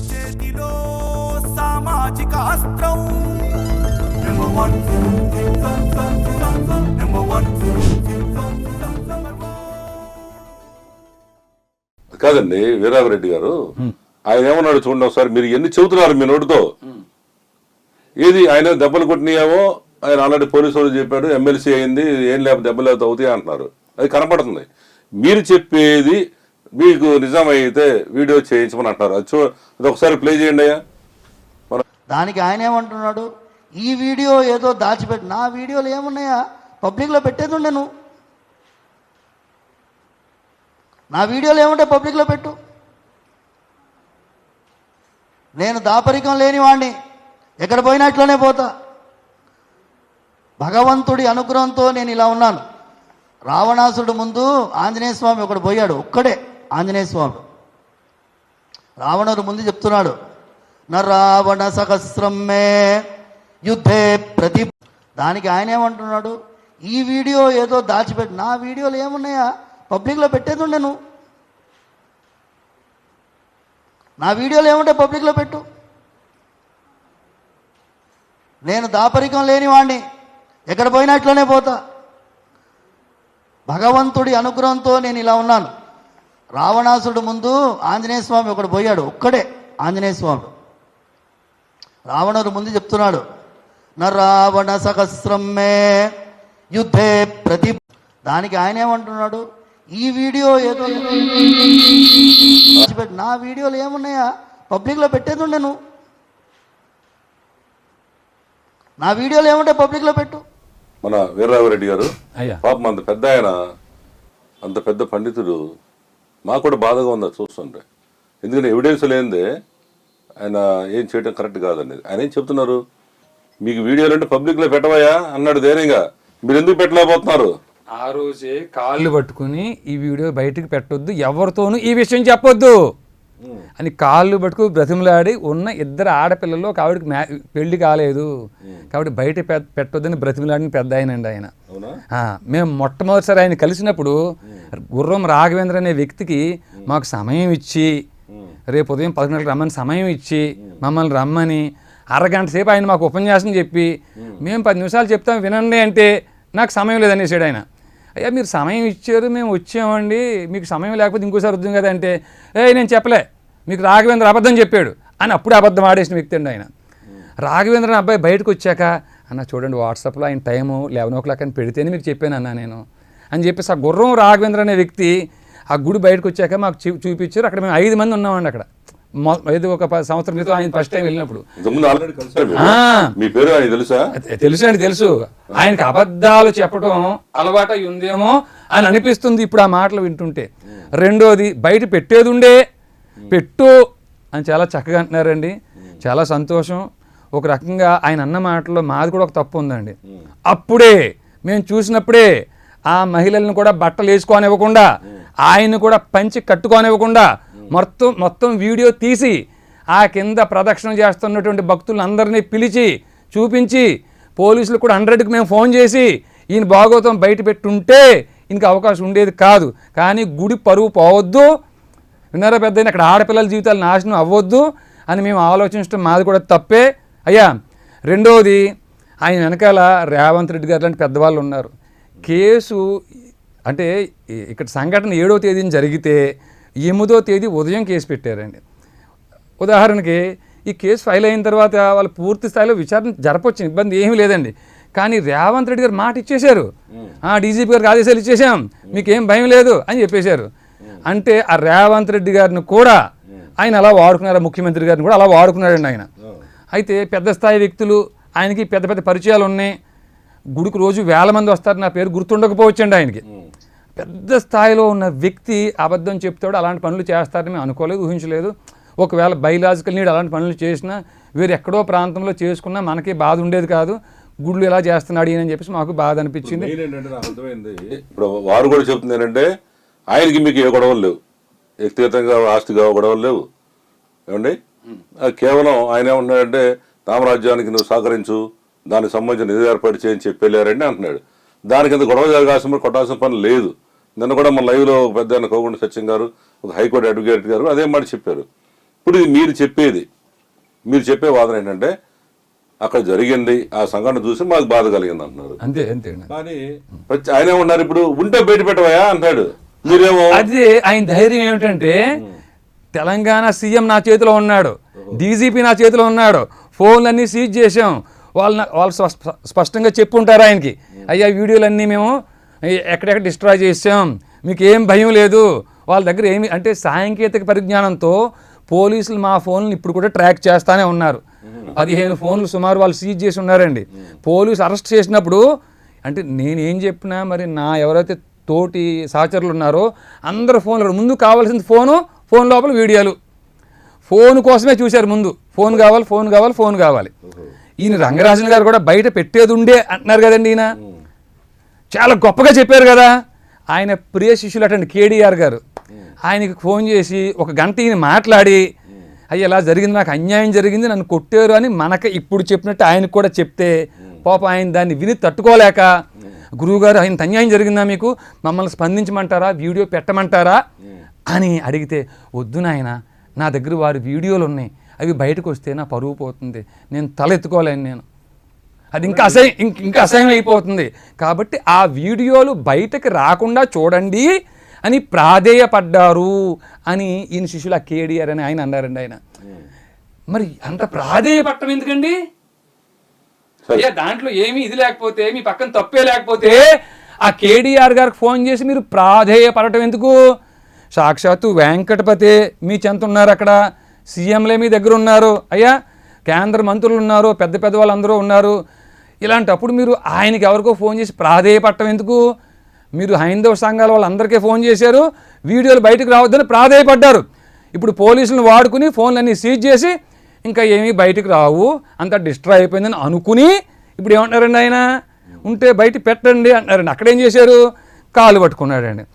చేతిలో సామాజిక అస్త్రం నెంబర్ వన్ నెంబర్ వన్. కాదండి వీరారెడ్డి గారు, ఆయన ఏమన్నాడు చూడండి ఒకసారి. మీరు ఎన్ని చెబుతున్నారు మీ నోటితో, ఏది ఆయన దెబ్బలు కొట్టినాయేమో ఆయన ఆల్రెడీ పోలీసు వాళ్ళు చెప్పాడు, ఎమ్మెల్సీ అయింది, ఏం లేకపోతే దెబ్బలు లేకపోతే అవుతాయి అంటున్నారు. అది కనపడుతుంది. మీరు చెప్పేది మీకు నిజమైతే వీడియో చేయించమని అంటున్నారు. అది ఒకసారి ప్లే చేయండి అయ్యా. దానికి ఆయన ఏమంటున్నాడు, ఈ వీడియో ఏదో దాచిపెట్టి, నా వీడియోలు ఏమున్నాయా పబ్లిక్లో పెట్టేది ఉండే, నువ్వు నా వీడియోలు ఏముంటే పబ్లిక్లో పెట్టు. నేను దాపరికం లేని వాడిని, ఎక్కడ పోయినా ఇట్లనే పోతా. భగవంతుడి అనుగ్రహంతో నేను ఇలా ఉన్నాను. రావణాసుడు ముందు ఆంజనేయ స్వామి ఒకడు పోయాడు, ఒక్కడే ఆంజనేయ స్వామి. రావణుడు ముందు చెప్తున్నాడు, న రావణ సహస్రం మే యుద్ధే ప్రతి. దానికి ఆయన ఏమంటున్నాడు, ఈ వీడియో ఏదో దాచిపెట్టి, నా వీడియోలు ఏమున్నాయా పబ్లిక్లో పెట్టేది ఉండే, నువ్వు నా వీడియోలు ఏముంటే పబ్లిక్లో పెట్టు. నేను దాపరికం లేని వాడిని, ఎక్కడ పోయినా ఇట్లనే పోతా. భగవంతుడి అనుగ్రహంతో నేను ఇలా ఉన్నాను. రావణాసుడు ముందు ఆంజనేయ స్వామి ఒకడు పోయాడు, ఒక్కడే ఆంజనేయ స్వామి. రావణుడు ముందు చెప్తున్నాడు, న రావణ సహస్రం మే యుద్ధే ప్రతి. దానికి ఆయన ఏమంటున్నాడు, ఈ వీడియో ఏదో దాచిపెట్టి, నా వీడియోలు ఏమున్నాయా పబ్లిక్లో పెట్టేది ఉండే, నువ్వు నా వీడియోలు ఏముంటే పబ్లిక్లో పెట్టు. మన వీరరాఘవరెడ్డి గారు పాపం అంత పెద్ద ఆయన, అంత పెద్ద పండితుడు, మాకు కూడా బాధగా ఉంది చూస్తుంటే. ఎందుకంటే ఎవిడెన్స్ లేనిదే ఆయన ఏం చేయడం కరెక్ట్ కాదండి. ఆయన ఏం చెప్తున్నారు, మీకు వీడియోలు అంటే పబ్లిక్లో పెట్టవయా అన్నాడు ధైర్యంగా. మీరు ఎందుకు పెట్టలేకపోతున్నారు? ఆ రోజే కాళ్ళు పట్టుకుని ఈ వీడియో బయటకు పెట్టొద్దు, ఎవరితోనూ ఈ విషయం చెప్పొద్దు అని కాళ్ళు పట్టుకు బ్రతిమలాడి, ఉన్న ఇద్దరు ఆడపిల్లలు ఒక ఆవిడకి పెళ్లి కాలేదు కాబట్టి బయట పెట్టొద్దని బ్రతిమలాడిన పెద్ద ఆయనండి ఆయన. మేము మొట్టమొదటిసారి ఆయన కలిసినప్పుడు గుర్రం రాఘవేంద్ర అనే వ్యక్తికి మాకు సమయం ఇచ్చి, రేపు ఉదయం 11 గంటలకు రమ్మని సమయం ఇచ్చి, మమ్మల్ని రమ్మని అరగంట సేపు ఆయన మాకు ఉపన్యాసం చెప్పి, మేము 10 నిమిషాలు చెప్తాం వినండి అంటే నాకు సమయం లేదనేసాడు ఆయన. అయ్యా మీరు సమయం ఇచ్చారు, మేము వచ్చామండి, మీకు సమయం లేకపోతే ఇంకోసారి వద్దాం కదా అంటే, నేను చెప్పలే, మీకు రాఘవేంద్ర అబద్ధం చెప్పాడు అని అప్పుడే అబద్ధం ఆడేసిన వ్యక్తి అండి ఆయన. రాఘవేంద్ర అబ్బాయి బయటకు వచ్చాక, అన్న చూడండి వాట్సాప్లో ఆయన టైము 11 o'clock అని పెడితేనే మీకు చెప్పాను అన్న నేను అని చెప్పేసి, ఆ గుర్రం రాఘవేంద్ర అనే వ్యక్తి ఆ గుడి బయటకు వచ్చాక మాకు చూపించారు. అక్కడ మేము 5 మంది ఉన్నామండి. అక్కడ ఏదో ఒక 10 సంవత్సరం క్రితం ఆయన ఫస్ట్ టైం వెళ్ళినప్పుడు. తెలుసు అండి, తెలుసు. ఆయనకి అబద్ధాలు చెప్పడం అలవాటు ఉందేమో అని అనిపిస్తుంది ఇప్పుడు ఆ మాటలు వింటుంటే. రెండోది, బయట పెట్టేది ఉండే పెట్టు అని చాలా చక్కగా అంటున్నారండి. చాలా సంతోషం. ఒక రకంగా ఆయన అన్న మాటల్లో మాది కూడా ఒక తప్పు ఉందండి. అప్పుడే మేము చూసినప్పుడే ఆ మహిళలను కూడా బట్టలు వేసుకోనివ్వకుండా, ఆయన కూడా పంచి కట్టుకోనివ్వకుండా మొత్తం వీడియో తీసి ఆ కింద ప్రదక్షిణ చేస్తున్నటువంటి భక్తులందరినీ పిలిచి చూపించి, పోలీసులు కూడా 100కి మేము ఫోన్ చేసి ఈయన భాగవతం బయట పెట్టుంటే ఇంక అవకాశం ఉండేది కాదు. కానీ గుడి పరువు పోవద్దు, విన్నారా పెద్ద, అక్కడ ఆడపిల్లల జీవితాలు నాశనం అవ్వద్దు అని మేము ఆలోచించడం మాది కూడా తప్పే అయ్యా. రెండవది, ఆయన వెనకాల రేవంత్ రెడ్డి గారు లాంటి పెద్దవాళ్ళు ఉన్నారు. కేసు అంటే ఇక్కడ సంఘటన 7వ తేదీన జరిగితే 8వ తేదీ ఉదయం కేసు పెట్టారండి. ఉదాహరణకి ఈ కేసు ఫైల్ అయిన తర్వాత వాళ్ళు పూర్తి స్థాయిలో విచారణ జరపవచ్చు, ఇబ్బంది ఏమీ లేదండి. కానీ రేవంత్ రెడ్డి గారు మాట ఇచ్చేశారు, డీజీపీ గారికి ఆదేశాలు ఇచ్చేసాం, మీకేం భయం లేదు అని చెప్పేశారు. అంటే ఆ రేవంత్ రెడ్డి గారిని కూడా ఆయన అలా వాడుకున్నారు, ముఖ్యమంత్రి గారిని కూడా అలా వాడుకున్నాడండి ఆయన. అయితే పెద్ద స్థాయి వ్యక్తులు, ఆయనకి పెద్ద పెద్ద పరిచయాలు ఉన్నాయి. గుడికి రోజు 1000 మంది వస్తారు, నా పేరు గుర్తుండకపోవచ్చండి ఆయనకి. పెద్ద స్థాయిలో ఉన్న వ్యక్తి అబద్ధం చెప్తాడు, అలాంటి పనులు చేస్తారని మేము అనుకోలేదు, ఊహించలేదు. ఒకవేళ బయలాజికల్ నీడ్ అలాంటి పనులు చేసినా, వేరు ఎక్కడో ప్రాంతంలో చేసుకున్నా మనకి బాధ ఉండేది కాదు. గుళ్ళు ఎలా చేస్తున్నాడు ఈయన అని చెప్పేసి మాకు బాధ అనిపించింది. ఇప్పుడు వారు కూడా చెప్తుంది ఏంటంటే, ఆయనకి మీకు ఏ గొడవలు లేవు, వ్యక్తిగతంగా ఆస్తిగా గొడవలు లేవు ఏమండి. కేవలం ఆయన ఏమంటున్నాడంటే, రామరాజ్యానికి నువ్వు సహకరించు, దానికి సంబంధించిన నిధి ఏర్పాటు చేయని చెప్పి వెళ్ళారండి అంటున్నాడు. దానికి ఎంత గొడవ జరగాల్సిన కొట్టాల్సిన పని లేదు. నిన్న కూడా మన లైవ్లో పెద్ద కోగుండ సత్యం గారు, ఒక హైకోర్టు అడ్వకేట్ గారు అదే మాట చెప్పారు. ఇప్పుడు ఇది మీరు చెప్పే వాదన ఏంటంటే అక్కడ జరిగింది ఆ సంఘటన చూసి మాకు బాధ కలిగింది అంటున్నారు. అంతే అంతే. కానీ ఆయన ఏమన్నారు, ఇప్పుడు ఉంటే బయట పెట్టవయా అంటాడు, మీరేమో. అదే ఆయన ధైర్యం ఏమిటంటే తెలంగాణ సీఎం నా చేతిలో ఉన్నాడు, డీజీపీ నా చేతిలో ఉన్నాడు, ఫోన్లన్నీ సీజ్ చేసాం, వాళ్ళు స్పష్టంగా చెప్పుంటారు ఆయనకి, అయ్యా వీడియోలన్నీ మేము ఎక్కడెక్కడ డిస్ట్రాయ్ చేసాం, మీకు ఏం భయం లేదు, వాళ్ళ దగ్గర ఏమి అంటే సాంకేతిక పరిజ్ఞానంతో పోలీసులు మా ఫోన్లు ఇప్పుడు కూడా ట్రాక్ చేస్తానే ఉన్నారు. 15 ఫోన్లు సుమారు వాళ్ళు సీజ్ చేసి ఉన్నారండి. పోలీసు అరెస్ట్ చేసినప్పుడు అంటే నేనేం చెప్పినా మరి నా ఎవరైతే తోటి సహచరులు ఉన్నారో అందరు ఫోన్లు ముందు కావాల్సింది ఫోన్ లోపల వీడియోలు, ఫోన్ కోసమే చూశారు ముందు, ఫోన్ కావాలి. ఈయన రంగరాజన్ గారు కూడా బయట పెట్టేది ఉండే అంటున్నారు కదండి. ఈయన చాలా గొప్పగా చెప్పారు కదా. ఆయన ప్రియ శిష్యులు అటండి కేడీఆర్ గారు, ఆయనకి ఫోన్ చేసి 1 గంట ఈయన మాట్లాడి అయ్యి ఇలా జరిగింది, నాకు అన్యాయం జరిగింది, నన్ను కొట్టారు అని మనకి ఇప్పుడు చెప్పినట్టు ఆయనకు కూడా చెప్తే పాప ఆయన దాన్ని విని తట్టుకోలేక, గురువుగారు ఆయన అన్యాయం జరిగిందా, మీకు మమ్మల్ని స్పందించమంటారా, వీడియో పెట్టమంటారా అని అడిగితే, వద్దు నాయన, నా దగ్గర వారి వీడియోలు ఉన్నాయి, అవి బయటకు వస్తే నా పరువు పోతుంది, నేను తలెత్తుకోలేను, నేను అది ఇంకా అసహ్యం అయిపోతుంది, కాబట్టి ఆ వీడియోలు బయటకు రాకుండా చూడండి అని ప్రాధేయపడ్డారు అని ఈయన శిష్యులు ఆ కేడీఆర్ అని ఆయన అన్నారండి. ఆయన మరి అంత ప్రాధేయపడటం ఎందుకండి? అయ్యా దాంట్లో ఏమీ ఇది లేకపోతే, మీ పక్కన తప్పే లేకపోతే ఆ కేడీఆర్ గారికి ఫోన్ చేసి మీరు ప్రాధేయపడటం ఎందుకు? సాక్షాత్తు వెంకటపతి మీ చెంత ఉన్నారు, అక్కడ సీఎంలే మీ దగ్గర ఉన్నారు, అయ్యా కేంద్ర మంత్రులు ఉన్నారు, పెద్ద వాళ్ళందరూ ఉన్నారు. ఇలాంటప్పుడు మీరు ఆయనకి ఎవరికో ఫోన్ చేసి ప్రాధేయపడటం ఎందుకు? మీరు హైందవ సంఘాల వాళ్ళందరికీ ఫోన్ చేశారు, వీడియోలు బయటకు రావద్దని ప్రాధేయపడ్డారు. ఇప్పుడు పోలీసులను వాడుకుని ఫోన్లన్నీ సీజ్ చేసి ఇంకా ఏమీ బయటకు రావు, అంతా డిస్ట్రాయ్ అయిపోయిందని అనుకుని ఇప్పుడు ఏమంటారండి, ఆయన ఉంటే బయట పెట్టండి అంటారండి. అక్కడేం చేశారు, కాలు పట్టుకున్నాడండి.